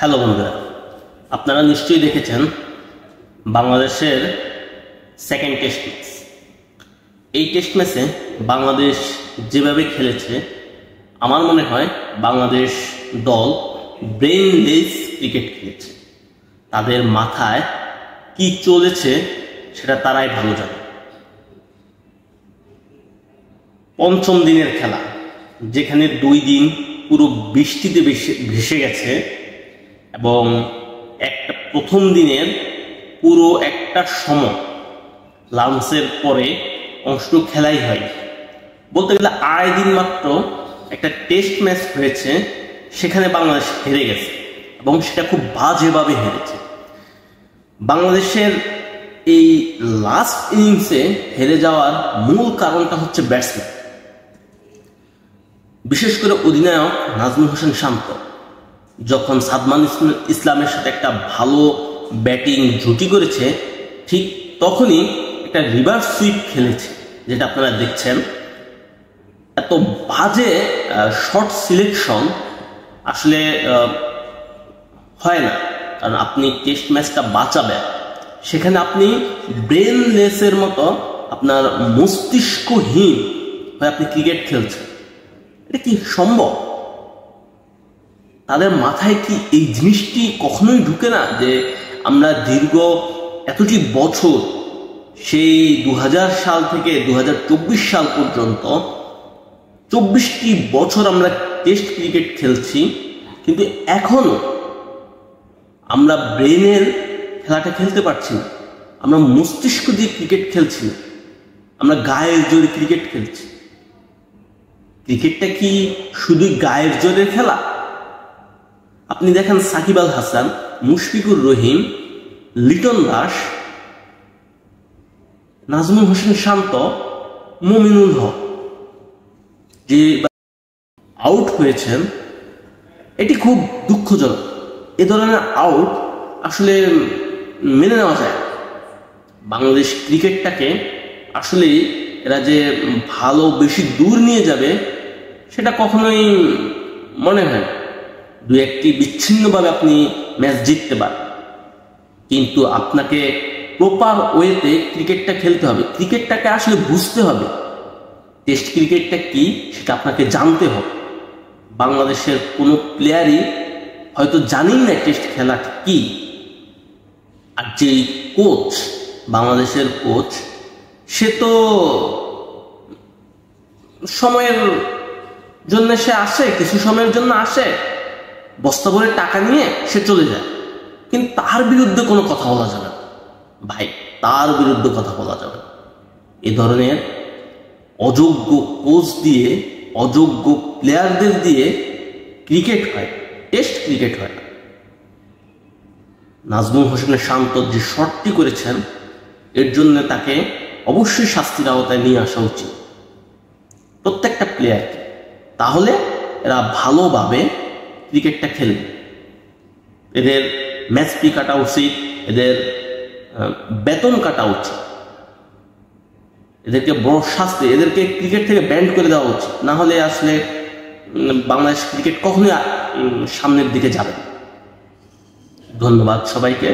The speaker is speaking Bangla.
হ্যালো বন্ধুরা, আপনারা নিশ্চয়ই দেখেছেন বাংলাদেশের সেকেন্ড টেস্ট ম্যাচ। এই টেস্ট ম্যাচে বাংলাদেশ যেভাবে খেলেছে, আমার মনে হয় বাংলাদেশ দল ব্রেইনলেস ক্রিকেট খেলেছে। তাদের মাথায় কি চলেছে সেটা তারাই ভালো জানে। পঞ্চম দিনের খেলা, যেখানে 2 দিন পুরো বৃষ্টিতে ভেসে গেছে এবং একটা প্রথম দিনের পুরো একটা সময় লাঞ্চের পরে অংশটুকু খেলাই হয়। বলতে গেলে 2.5 দিন মাত্র একটা টেস্ট ম্যাচ হয়েছে, সেখানে বাংলাদেশ হেরে গেছে এবং সেটা খুব বাজেভাবে হেরেছে। বাংলাদেশের এই লাস্ট ইনিংসে হেরে যাওয়ার মূল কারণটা হচ্ছে ব্যাটসম্যান, বিশেষ করে অধিনায়ক নাজমুল হোসেন শান্ত যখন সাদমান ইসলামের সাথে একটা ভালো ব্যাটিং জুটি করেছে, ঠিক তখনই একটা রিভার্স সুইপ খেলেছে, যেটা আপনারা দেখছেন। এত বাজে শর্ট সিলেকশন আসলে হয় না, কারণ আপনি টেস্ট ম্যাচটা বাঁচাবেন, সেখানে আপনি ব্রেনলেসের মতো আপনার মস্তিষ্কহীন হয়ে আপনি ক্রিকেট খেলছেন। এটা কি সম্ভব? তাদের মাথায় কি এই জিনিসটি কখনোই ঢুকে না যে আমরা দীর্ঘ এতটি বছর, সেই 2000 সাল থেকে 2024 সাল পর্যন্ত 24টি বছর আমরা টেস্ট ক্রিকেট খেলছি, কিন্তু এখনো আমরা ব্রেনের খেলাটা খেলতে পারছি না। আমরা মস্তিষ্ক দিয়ে ক্রিকেট খেলছি না, আমরা গায়ের জোরে ক্রিকেট খেলছি। ক্রিকেটটা কি শুধুই গায়ের জোরের খেলা? আপনি দেখেন সাকিব আল হাসান, মুশফিকুর রহিম, লিটন দাস, নাজমুল হোসেন শান্ত, মুমিনুল হক যে আউট হয়েছেন, এটি খুব দুঃখজনক। এ ধরনের আউট আসলে মেনে নেওয়া যায়। বাংলাদেশ ক্রিকেটটাকে আসলে এরা যে ভালো বেশি দূর নিয়ে যাবে সেটা কখনোই মনে হয় না। 2-1টি বিচ্ছিন্নভাবে আপনি ম্যাচ জিততে পারেন, কিন্তু আপনাকে প্রপার ওয়েতে ক্রিকেটটা খেলতে হবে। ক্রিকেটটাকে আসলে বুঝতে হবে, টেস্ট ক্রিকেটটা কি সেটা আপনাকে জানতে হবে। বাংলাদেশের কোনো প্লেয়ারই হয়তো জানেন না টেস্ট খেলাটা কি। আর যে কোচ, বাংলাদেশের কোচ, সে তো সময়ের জন্য সে আসে, কিছু সময়ের জন্য আসে, বস্তা ভরে টাকা নিয়ে সে চলে যায়, কিন্তু তার বিরুদ্ধে কোনো কথা বলা যাবে না ভাই, তার বিরুদ্ধে কথা বলা যাবে না। এ ধরনের অযোগ্য কোচ দিয়ে, অযোগ্য প্লেয়ারদের দিয়ে ক্রিকেট হয়, টেস্ট ক্রিকেট হয় না। নাজমুল হোসেনের শান্ত যে শটটি করেছেন, এর জন্য তাকে অবশ্যই শাস্তির আওতায় নিয়ে আসা উচিত, প্রত্যেকটা প্লেয়ারকে। তাহলে এরা ভালোভাবে ক্রিকেটটা খেলবে। এদের ম্যাচ ফি কাটা উচিত, এদের বেতন কাটা উচিত, এদেরকে বড় শাস্তি, এদেরকে ক্রিকেট থেকে ব্যান করে দেওয়া উচিত। না হলে আসলে বাংলাদেশ ক্রিকেট কখনোই সামনের দিকে যাবে না। ধন্যবাদ সবাইকে।